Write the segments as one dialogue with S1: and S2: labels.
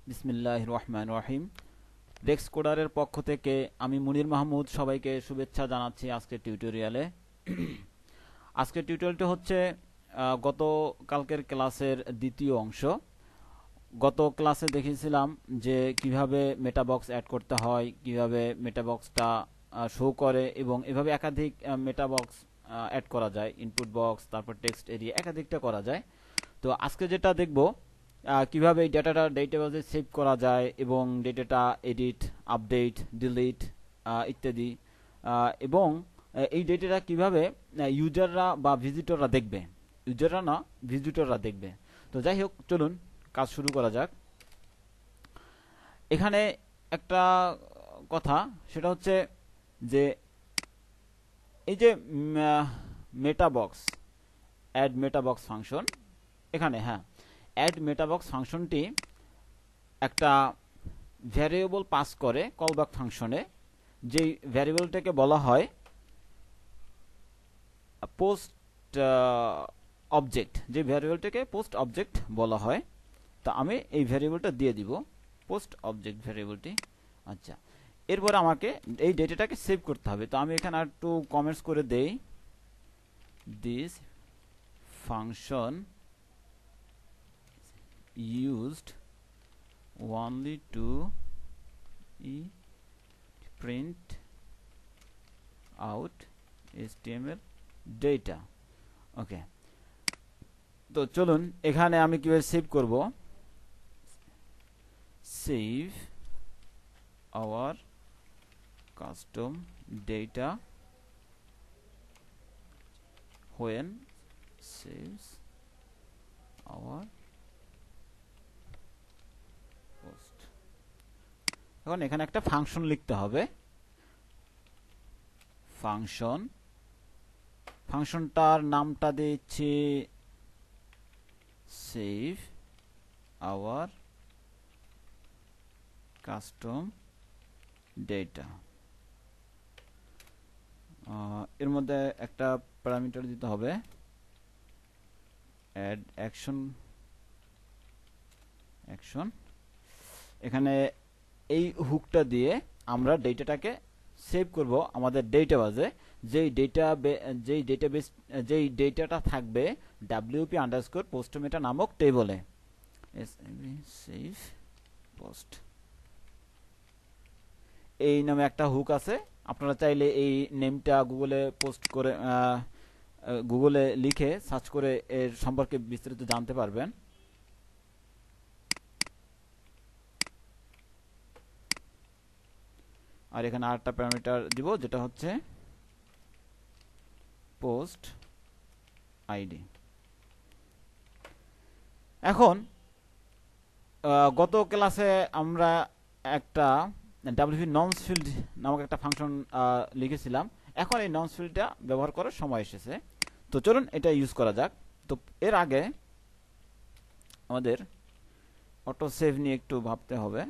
S1: বিসমিল্লাহির রহমানির রহিম। রেক্স কোডারের পক্ষ থেকে আমি মুনির মাহমুদ সবাইকে শুভেচ্ছা জানাচ্ছি আজকের টিউটোরিয়ালে। আজকের টিউটোরিয়ালটা হচ্ছে গত কালকের ক্লাসের দ্বিতীয় অংশ। গত ক্লাসে দেখিয়েছিলাম যে কিভাবে মেটাবক্স অ্যাড করতে হয়, কিভাবে মেটাবক্সটা শো করে এবং এভাবে একাধিক মেটাবক্স অ্যাড করা যায়, ইনপুট বক্স তারপর টেক্সট এরিয়া একাধিকটা করা যায়। তো আজকে যেটা দেখব কিভাবে এই ডেটাটা ডেটাবেজে সেভ করা যায় এবং ডেটাটা এডিট, আপডেট, ডিলিট ইত্যাদি, এবং এই ডেটাটা কিভাবে ইউজাররা বা ভিজিটররা দেখবে, ইউজাররা না ভিজিটররা দেখবে। তো যাই হোক, চলুন কাজ শুরু করা যাক। এখানে একটা কথা, সেটা হচ্ছে যে এই যে মেটাবক্স, অ্যাড মেটাবক্স ফাংশন, এখানে হ্যাঁ অ্যাড মেটাবক্স ফাংশনটি একটা ভ্যারিয়েবল পাস করে কলব্যাক ফাংশনে, যেই ভ্যারিয়েবলটাকে বলা হয় পোস্ট অবজেক্ট, যে ভ্যারিয়েবলটাকে পোস্ট অবজেক্ট বলা হয়। তা আমি এই ভ্যারিয়েবলটা দিয়ে দিব পোস্ট অবজেক্ট ভ্যারিয়েবলটি। আচ্ছা, এরপর আমাকে এই ডেটাটাকে সেভ করতে হবে। তো আমি এখানে একটু কমেন্টস করে দেই, this function used only to print out HTML data. ওকে, তো চলুন এখানে আমি কিভাবে সেভ করব। Save our custom data when saves our post। এখন এখানে একটা ফাংশন লিখতে হবে। ফাংশনটার নামটা দিচ্ছি সেভ আওয়ার কাস্টম ডেটা। এর মধ্যে একটা প্যারামিটার দিতে হবে, অ্যাড অ্যাকশন। এখানে এই হুকটা দিয়ে আমরা ডেটাটাকে সেভ করব আমাদের ডেটাবেজে, যেই ডেটাটা থাকবে wp_postmeta নামক টেবলে। সেভ পোস্ট এই নামে একটা হুক আছে। আপনারা চাইলে এই নেমটা গুগলে লিখে সার্চ করে এর সম্পর্কে বিস্তারিত জানতে পারবেন। আর এখানে আরেকটা প্যারামিটার দিব, যেটা হচ্ছে পোস্ট আইডি। এখন গত ক্লাসে আমরা একটা wp nonce field নামক একটা ফাংশন লিখেছিলাম। এখন এই nonce ফিল্ডটা ব্যবহার করার সময় এসেছে। তো চলুন এটা ইউজ করা যাক। তো এর আগে আমাদের অটো সেভ নিয়ে একটু ভাবতে হবে।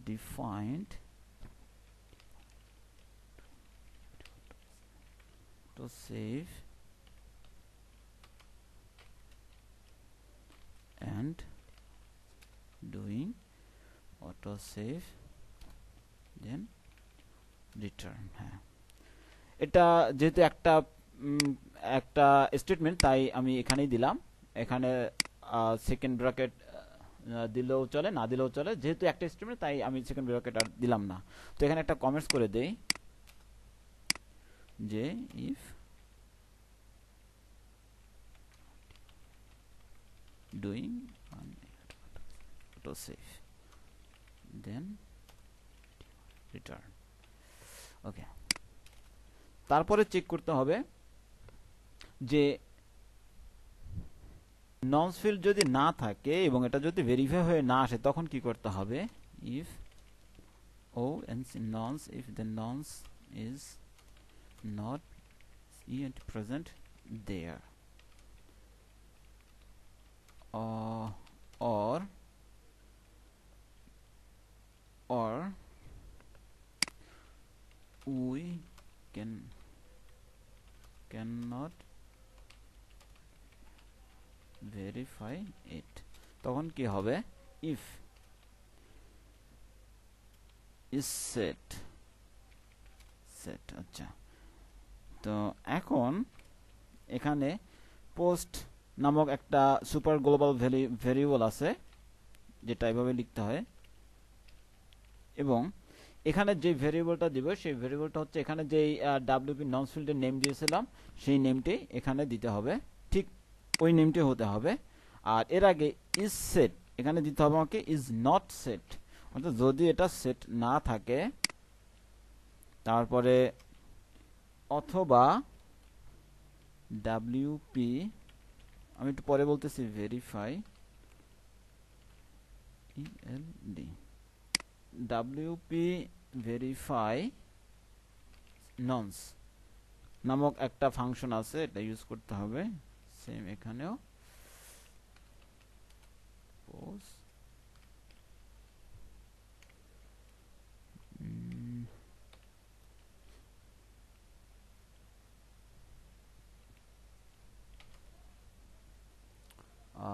S1: Defined to save and doing auto save then return। হ্যাঁ, এটা যেহেতু একটা স্টেটমেন্ট, তাই আমি এখানেই দিলাম। এখানে সেকেন্ড ব্র্যাকেট দিলেও চলে, না দিলেও চলে, যেহেতু একটা স্টেটমেন্ট তাই আমি সেকেন্ড ব্র্যাকেট আর দিলাম না। তো এখানে একটা কমেন্টস করে দেই যে if doing auto save then return। ওকে, তারপরে চেক করতে হবে যে nonce field যদি না থাকে এবং এটা যদি ভেরিফাই হয়ে না আসে, তখন কি করতে হবে। if nonce if the nonce is not present there, or we cannot verify it। তখন কি হবে, ইফ ইজ সেট সেট। আচ্ছা, তো এখন এখানে পোস্ট নামক একটা সুপার গ্লোবাল ভেরিয়েবল আছে, যেটা এভাবে লিখতে হয়। এবং এখানে যে ভেরিয়েবলটা দিব সেই ভেরিয়েবলটা হচ্ছে এখানে যেই ডাব্লিউপি নন ফিল্ডের নেম দিয়েছিলাম সেই নেমটি এখানে দিতে হবে, ঠিক ওই নেমটি হতে হবে। আর এর আগে ইজ সেট এখানে দিতে হবে আমাকে ইজ নট সেট, অর্থাৎ যদি এটা সেট না থাকে, তারপরে অথবা ডাব্লিউপি, আমি একটু পরে বলতেছি, ভেরিফাই ইএলডি ডাব্লিউপি ভেরিফাই ননস নামক একটা ফাংশন আছে, এটা ইউজ করতে হবে। সেম এখানেও পোস্ট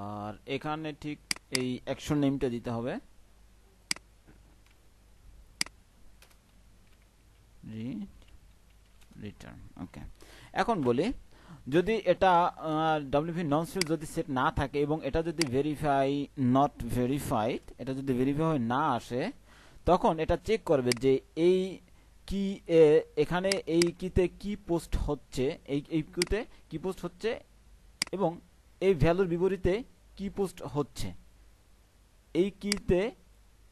S1: আর এখানে ঠিক এই অ্যাকশন নেমটা দিতে হবে, রিটার্ন। ওকে, এখন বলি, যদি এটা ডব্লিউপি নন ফিল্ড যদি সেট না থাকে এবং এটা যদি ভেরিফাই নট ভেরিফাইড, এটা যদি ভেরিফাই না আসে, তখন এটা চেক করবে যে এই কি এখানে এই কিতে কি পোস্ট হচ্ছে, এই কিতে কি পোস্ট হচ্ছে এবং এই ভ্যালুর বিপরীতে কি পোস্ট হচ্ছে, এই কিতে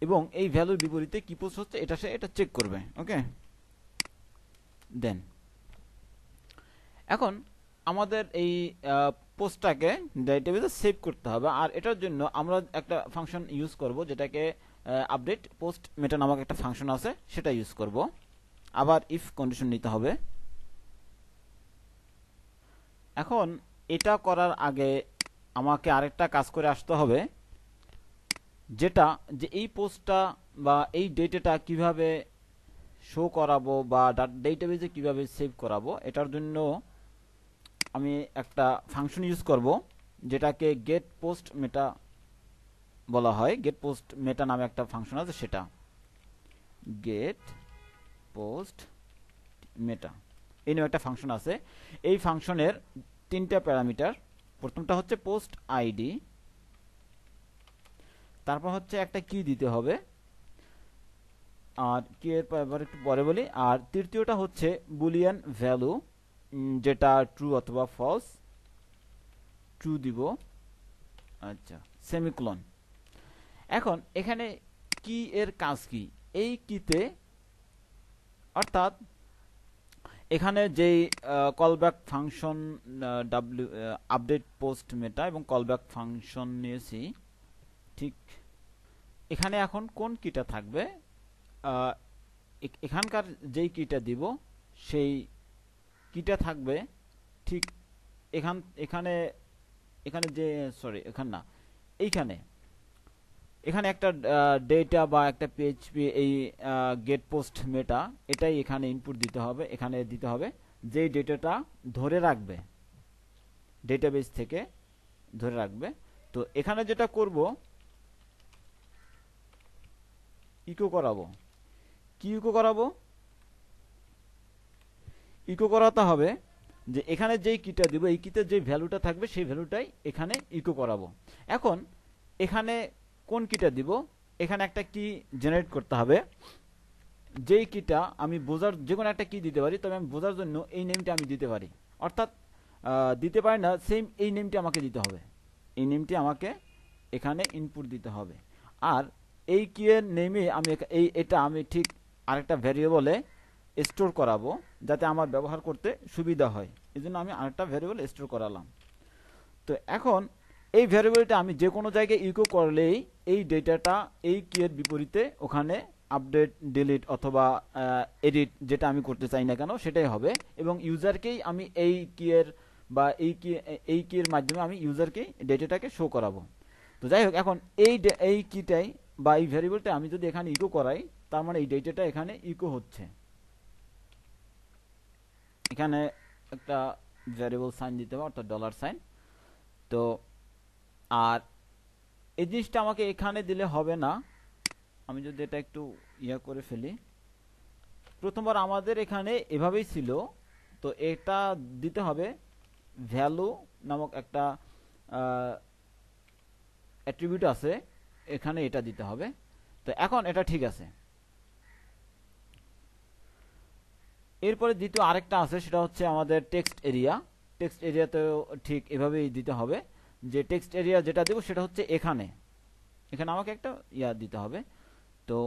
S1: এবং এই ভ্যালুর বিপরীতে কি পোস্ট হচ্ছে, এটা সে এটা চেক করবে। ওকে, দেন এখন আমাদের এই পোস্টটাকে ডেটাবেসে সেভ করতে হবে। আর এটার জন্য আমরা একটা ফাংশন ইউজ করব, যেটাকে আপডেট পোস্ট মেটা নামক একটা ফাংশন আছে, সেটা ইউজ করব। আবার ইফ কন্ডিশন নিতে হবে। এখন এটা করার আগে আমাকে আরেকটা কাজ করে আসতে হবে, যেটা যে এই পোস্টটা বা এই ডেটাটা কিভাবে শো করাবো বা ডেটাবেসে কিভাবে সেভ করাবো। এটার জন্য আমি একটা ফাংশন ইউজ করব, যেটাকে গেট পোস্ট মেটা বলা হয়। গেট পোস্ট মেটা নামে একটা ফাংশন আছে, সেটা গেট পোস্ট মেটা এই নামে একটা ফাংশন আছে। এই ফাংশনের তিনটা প্যারামিটার, প্রথমটা হচ্ছে পোস্ট আইডি, তারপর হচ্ছে একটা কি দিতে হবে, আর কি এর এবার একটু পরে বলি। আর তৃতীয়টা হচ্ছে বুলিয়ান ভ্যালু, যেটা ট্রু অথবা ফলস, ট্রু দিব। আচ্ছা, সেমিকোলন। এখন এখানে কি এর কাজ কি, এই কিতে অর্থাৎ এখানে যেই callback function W update post মেটা এবং কলব্যাক ফাংশন নিয়েছি, ঠিক এখানে এখন কোন কিটা থাকবে, এখানকার যেই কিটা দিব সেই কিটা থাকবে ঠিক এখানে এখানে যে সরি এখানে না, এইখানে এখানে একটা ডেটা বা একটা পিএইচপি এই গেট পোস্ট মেটা, এটাই এখানে ইনপুট দিতে হবে, এখানে দিতে হবে যেই ডেটাটা ধরে রাখবে, ডেটাবেস থেকে ধরে রাখবে। তো এখানে যেটা করব, ইকো করাবো। কি ইকো করাবো, ইকো করাতে হবে যে এখানে যেই কিটা দিব, এই কিতে যে ভ্যালুটা থাকবে সেই ভ্যালুটাই এখানে ইকো করাবো। এখন এখানে কোন কিটা দিব, এখানে একটা কি জেনারেট করতে হবে, যেই কিটা আমি বোঝার, যে কোনো একটা কি দিতে পারি, তবে আমি বোঝার জন্য এই নেমটা আমি দিতে পারি, অর্থাৎ দিতে পারি না, সেম এই নেমটি আমাকে দিতে হবে, এই নেমটি আমাকে এখানে ইনপুট দিতে হবে। আর এই কি এর নেমে আমি এটা আমি ঠিক আরেকটা ভ্যারিয়েবলে স্টোর করাবো, যাতে আমার ব্যবহার করতে সুবিধা হয়, এই জন্য আমি আরেকটা ভ্যারিয়েবল স্টোর করালাম। তো এখন এই ভ্যারিয়েবলটা আমি যে কোনো জায়গায় ইকো করলেই এই ডেটাটা এই কি এর বিপরীতে ওখানে আপডেট, ডিলিট অথবা এডিট, যেটা আমি করতে চাই না কেন সেটাই হবে, এবং ইউজারকেই আমি এই কি এর বা এই কি এর মাধ্যমে আমি ইউজারকেই ডেটাটাকে শো করাবো। তো যাই হোক, এখন এই কিটাই বা এই ভ্যারিয়েবলটা আমি যদি এখানে ইকো করাই, তার মানে এই ডেটাটা এখানে ইকো হচ্ছে। এখানে একটা ভ্যারিয়েবল সাইন দিতে হবে, অর্থাৎ ডলার সাইন। তো আর এই জিনিসটা আমাকে এখানে দিলে হবে না। আমি যদি এটা একটু ইয়া করে ফেলি, প্রথমবার আমাদের এখানে এভাবেই ছিল, তো এটা দিতে হবে ভ্যালু নামক একটা অ্যাট্রিবিউট আছে, এখানে এটা দিতে হবে। তো এখন এটা ঠিক আছে। এরপরে দ্বিতীয় আরেকটা আছে, সেটা হচ্ছে আমাদের টেক্সট এরিয়া। টেক্সট এরিয়াতেও ঠিক এভাবেই দিতে হবে, যে টেক্সট এরিয়া যেটা দেব সেটা হচ্ছে এখানে, এখানে আমাকে একটা ইয়া দিতে হবে। তো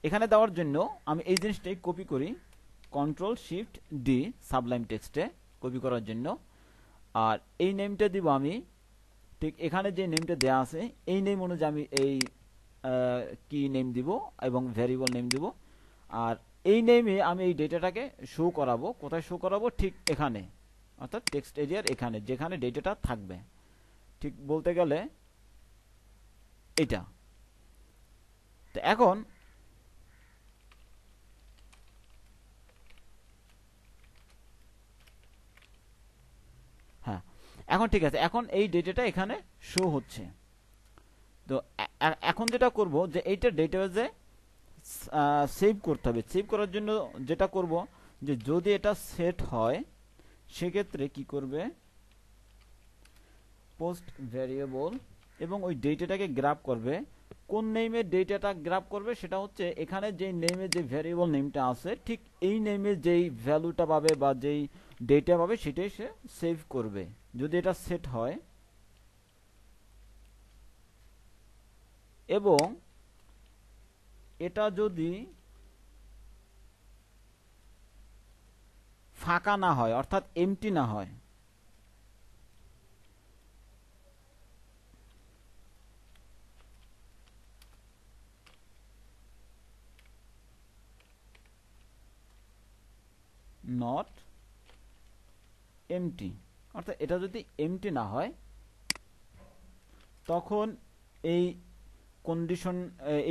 S1: এখানে দেওয়ার জন্য আমি এই জিনিসটাই কপি করি, কন্ট্রোল শিফট ডি সাবলাইম টেক্সটে কপি করার জন্য। আর এই নেমটা দিব আমি ঠিক এখানে যে নেমটা দেয়া আছে এই নেম অনুযায়ী আমি এই কি নেম দিব এবং ভ্যারিয়েবল নেম দিব। আর এই নেমে আমি এই ডেটাটাকে শো করাবো। কোথায় শো করাবো? ঠিক এখানে, অর্থাৎ টেক্সট এরিয়ার এখানে, যেখানে ডেটাটা থাকবে। ঠিক বলতে গেলে এটা। তো এখন হ্যাঁ, এখন ঠিক আছে, এখন এই ডেটাটা এখানে শো হচ্ছে। তো এখন যেটা করব যে এইটা ডেটাবেজে সেভ করতে হবে। সেভ করার জন্য যেটা করব যে যদি এটা সেট হয় সেক্ষেত্রে কি করবে, পোস্ট ভ্যারিয়েবল এবং ওই ডেটাটাকে গ্রাব করবে। কোন নেমে ডেটাটা গ্রাব করবে? সেটা হচ্ছে এখানে যে নেমে যে ভ্যারিয়েবল নেমটা আছে ঠিক এই নেমে যেই ভ্যালুটা পাবে বা যেই ডেটা পাবে সেটাই সে সেভ করবে যদি এটা সেট হয়। এবং এটা যদি ফাঁকা না হয়, অর্থাৎ এমটি না হয়, নট এমটি, অর্থাৎ এটা যদি এমটি না হয় তখন এই কন্ডিশন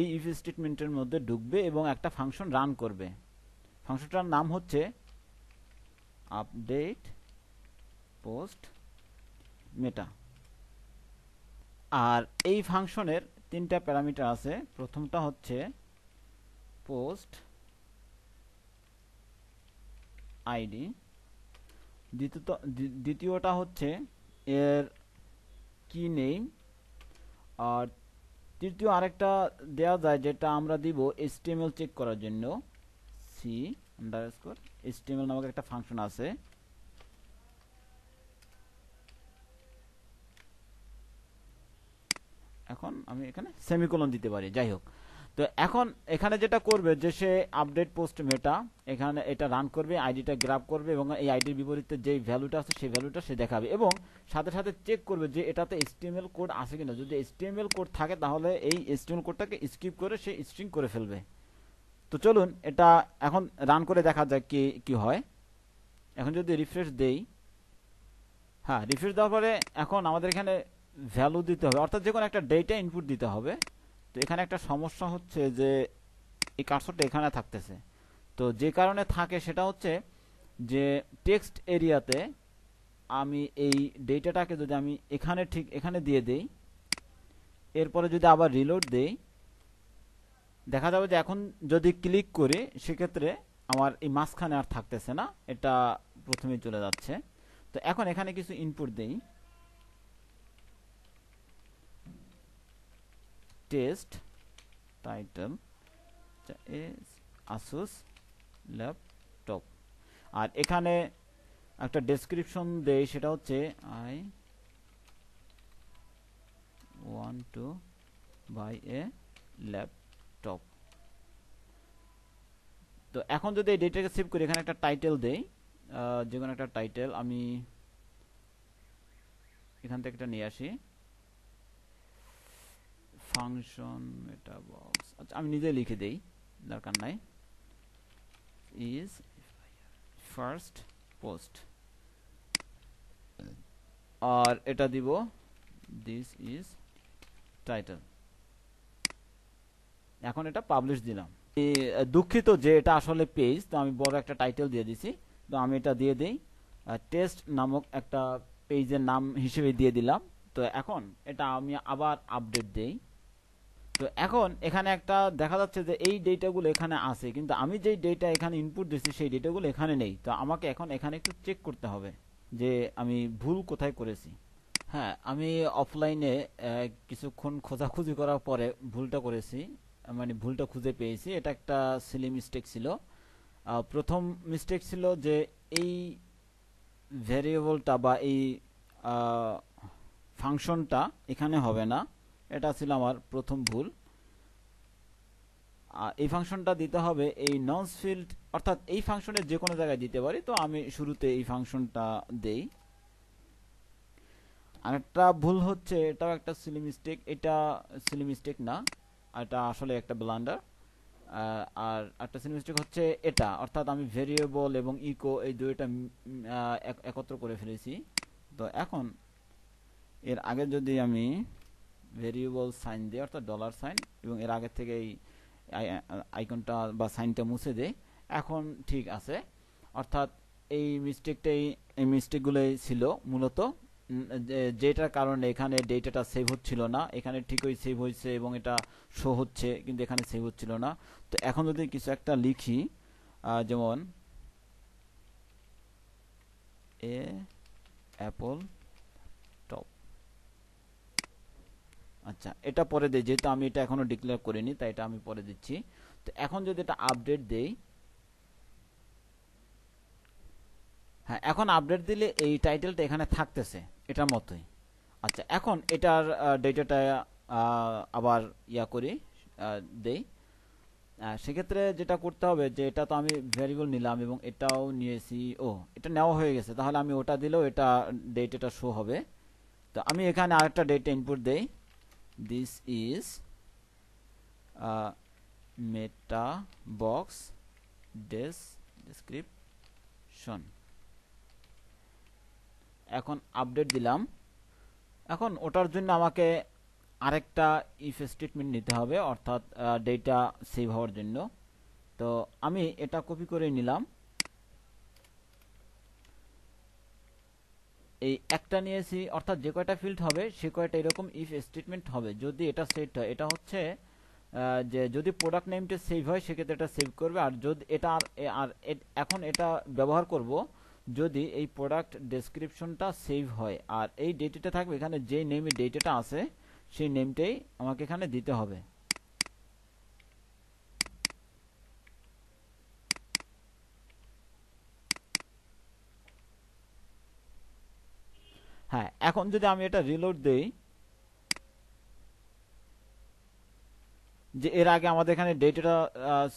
S1: এই ইফ স্টেটমেন্টের মধ্যে ঢুকবে এবং একটা ফাংশন রান করবে। ফাংশনটার নাম হচ্ছে আপডেট পোস্ট মেটা। আর এই ফাংশনের তিনটা প্যারামিটার আছে। প্রথমটা হচ্ছে পোস্ট আইডি, দ্বিতীয়টা হচ্ছে এর কি নেম, আর তৃতীয় আরেকটা দেওয়া যায় যেটা আমরা দিব HTML চেক করার জন্য, সি আন্ডারস্কোর HTML নামক একটা ফাংশন আছে। এখন আমি এখানে সেমিকোলন দিতে পারি, যাই হোক। তো এখন এখানে যেটা করবে যে সে আপডেট পোস্ট মেটা, এখানে এটা রান করবে, আইডিটা গ্রাব করবে এবং এই আইডির বিপরীতে যে ভ্যালুটা আছে সেই ভ্যালুটা সে দেখাবে এবং সাথে সাথে চেক করবে যে এটাতে HTML কোড আছে কিনা। যদি HTML কোড থাকে তাহলে এই HTML কোডটাকে স্কিপ করে সে স্ট্রিং করে ফেলবে। তো চলুন এটা এখন রান করে দেখা যাক কি কি হয়। এখন যদি রিফ্রেশ দেই, হ্যাঁ, রিফ্রেশ দেওয়ার পরে এখন আমাদের এখানে ভ্যালু দিতে হবে, অর্থাৎ যে কোনো একটা ডেটা ইনপুট দিতে হবে। তো এখানে একটা সমস্যা হচ্ছে যে এই কার্সরটা এখানে থাকতেছে। তো যে কারণে থাকে সেটা হচ্ছে যে টেক্সট এরিয়াতে আমি এই ডেটাটাকে যদি আমি এখানে ঠিক এখানে দিয়ে দেই, এরপরে যদি আবার রিলোড দেই, দেখা যাবে যে এখন যদি ক্লিক করি সেক্ষেত্রে আমার এই মাঝখানে আর থাকতেছে না, এটা প্রথমেই চলে যাচ্ছে। তো এখন এখানে কিছু ইনপুট দেই, টেস্ট টাইটেল আসুস ল্যাপটপ, আর এখানে একটা ডেসক্রিপশন দেই, সেটা হচ্ছে I want to buy a laptop. তো এখন যদি এই ডেটাকে সেভ করি, এখানে একটা টাইটেল দেই, যে কোনো একটা টাইটেল আমি এখান থেকে একটা নিয়ে আসি, ফাংশন মেটা বক্স। আচ্ছা, আমি নিজে লিখে দেই, দরকার নাই। ইজ ফার্স্ট পোস্ট, আর এটা দিব দিস ইজ টাইটেল। এখন এটা পাবলিশ দিলাম। দুঃখিত যে এটা আসলে পেজ, তো আমি বড় একটা টাইটেল দিয়ে দিছি। তো আমি এটা দিয়ে দেই টেস্ট নামক একটা পেজের নাম হিসেবে দিয়ে দিলাম। তো তো এখন এটা আমি আবার আপডেট দেই। তো এখন এখানে একটা দেখা যাচ্ছে যে এই ডেটাগুলো এখানে আছে, কিন্তু আমি যেই ডেটা এখানে ইনপুট দিচ্ছি সেই ডেটাগুলো এখানে নেই। তো আমাকে এখন এখানে একটু চেক করতে হবে যে আমি ভুল কোথায় করেছি। হ্যাঁ, আমি অফলাইনে কিছুক্ষণ খোঁজাখুঁজি করার পরে ভুলটা করেছি, মানে ভুলটা খুঁজে পেয়েছি। এটা একটা সিলি মিস্টেক ছিল। প্রথম মিস্টেক ছিল যে এই ভ্যারিয়েবলটা বা এই ফাংশনটা এখানে হবে না, এটা ছিল আমার প্রথম ভুল। এই ফাংশনটা দিতে হবে এই ননস ফিল্ড, অর্থাৎ এই ফাংশনের যে কোনো জায়গায় দিতে পারি। তো আমি শুরুতে এই ফাংশনটা দেই। আরেকটা ভুল হচ্ছে, এটাও একটা সিলি মিস্টেক, এটা সিলি মিস্টেক না, এটা আসলে একটা ব্লান্ডার। আর একটা সিলি মিস্টেক হচ্ছে এটা, অর্থাৎ আমি ভেরিয়েবল এবং ইকো এই দুইটা একত্র করে ফেলেছি। তো এখন এর আগে যদি আমি ভেরিয়েবল সাইন দিই, অর্থাৎ ডলার সাইন, এবং এর আগে থেকে এই আইকনটা বা সাইনটা মুছে দেই, এখন ঠিক আছে। অর্থাৎ এই মিস্টেকগুলোই ছিল মূলত, যেটার কারণে এখানে ডেটাটা সেভ হচ্ছিল না। এখানে ঠিকই সেভ হয়েছে এবং এটা শো হচ্ছে, কিন্তু এখানে সেভ হচ্ছিল না। তো এখন যদি কিছু একটা লিখি, যেমন এ অ্যাপল টপ, আচ্ছা এটা পরে দিই, যেহেতু আমি এটা এখনো ডিক্লেয়ার করিনি তাই এটা আমি পরে দিচ্ছি। তো এখন যদি এটা আপডেট দেই, হ্যাঁ এখন আপডেট দিলে এই টাইটেলটা এখানে থাকতেছে এটার মতোই। আচ্ছা এখন এটার ডেটাটা আবার করি, দেই। সেক্ষেত্রে যেটা করতে হবে যে এটা তো আমি ভ্যারিয়েবল নিলাম এবং এটাও নিয়েছি, ও এটা নেওয়া হয়ে গেছে, তাহলে আমি ওটা দিলেও এটা ডেটাটা শো হবে। তো আমি এখানে আরেকটা ডেটা ইনপুট দেই, this is meta box description. এখন আপডেট দিলাম। এখন ওটার জন্য আমাকে আরেকটা ইফ স্টেটমেন্ট নিতে হবে, অর্থাৎ ডেটা সেভ হওয়ার জন্য। তো আমি এটা কপি করে নিলাম, এই একটা নিয়েছি, অর্থাৎ যে কয়টা ফিল্ড হবে সে কয়টা এরকম ইফ স্টেটমেন্ট হবে। যদি এটা সেট হয়, এটা হচ্ছে যে যদি প্রোডাক্ট নেমটা সেভ হয় সেক্ষেত্রে এটা সেভ করবে। আর যদি এটা এখন এটা ব্যবহার করব যদি এই প্রোডাক্ট ডেসক্রিপশনটা সেভ হয়, আর এই ডেটাটা থাকবে এখানে, যে নেমে ডেটাটা আছে সেই নেমটাই আমাকে এখানে দিতে হবে। হ্যাঁ এখন যদি আমি এটা রিলোড দেই, যে এর আগে আমাদের এখানে ডেটাটা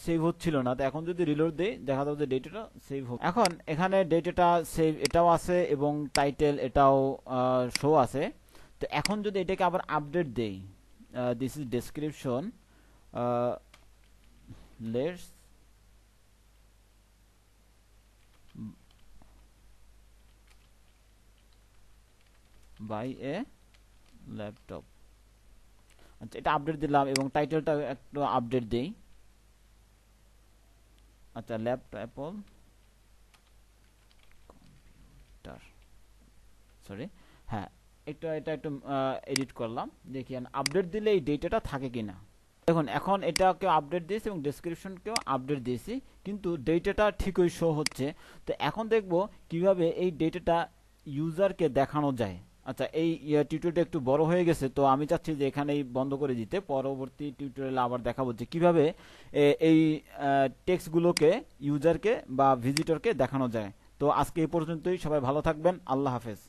S1: সেভ হচ্ছিল না, তো এখন যদি রিলোড দেই দেখা যাবে যে ডেটাটা সেভ হবে। এখন এখানে ডেটাটা সেভ এটাও আছে এবং টাইটেল এটাও শো আছে। তো এখন যদি এটাকে আবার আপডেট দেই, this is description let's buy a laptop. আচ্ছা এটা আপডেট দিলাম এবং টাইটেলটা একটু আপডেট দেই। আচ্ছা ল্যাপটপ অ্যাপল কম্পিউটার, সরি, হ্যাঁ এটা একটু এডিট করলাম, দেখি আপডেট দিলে এই ডেটাটা থাকে কিনা। দেখুন এখন এটাকে আপডেট দিয়েছি এবং ডেসক্রিপশনকেও আপডেট দিয়েছি, কিন্তু ডেটাটা ঠিকই শো হচ্ছে। তো এখন দেখব কিভাবে এই ডেটাটা ইউজারকে দেখানো যায়। আচ্ছা এই টিউটোরিয়ালটা একটু বড় হয়ে গেছে, তো আমি চাচ্ছি যে এখানেই বন্ধ করে দিতে, পরবর্তী টিউটোরিয়ালে আবার দেখাবো যে কিভাবে এই টেক্সটগুলোকে ইউজারকে বা ভিজিটরকে দেখানো যায়। তো আজকে এই পর্যন্তই, সবাই ভালো থাকবেন, আল্লাহ হাফেজ।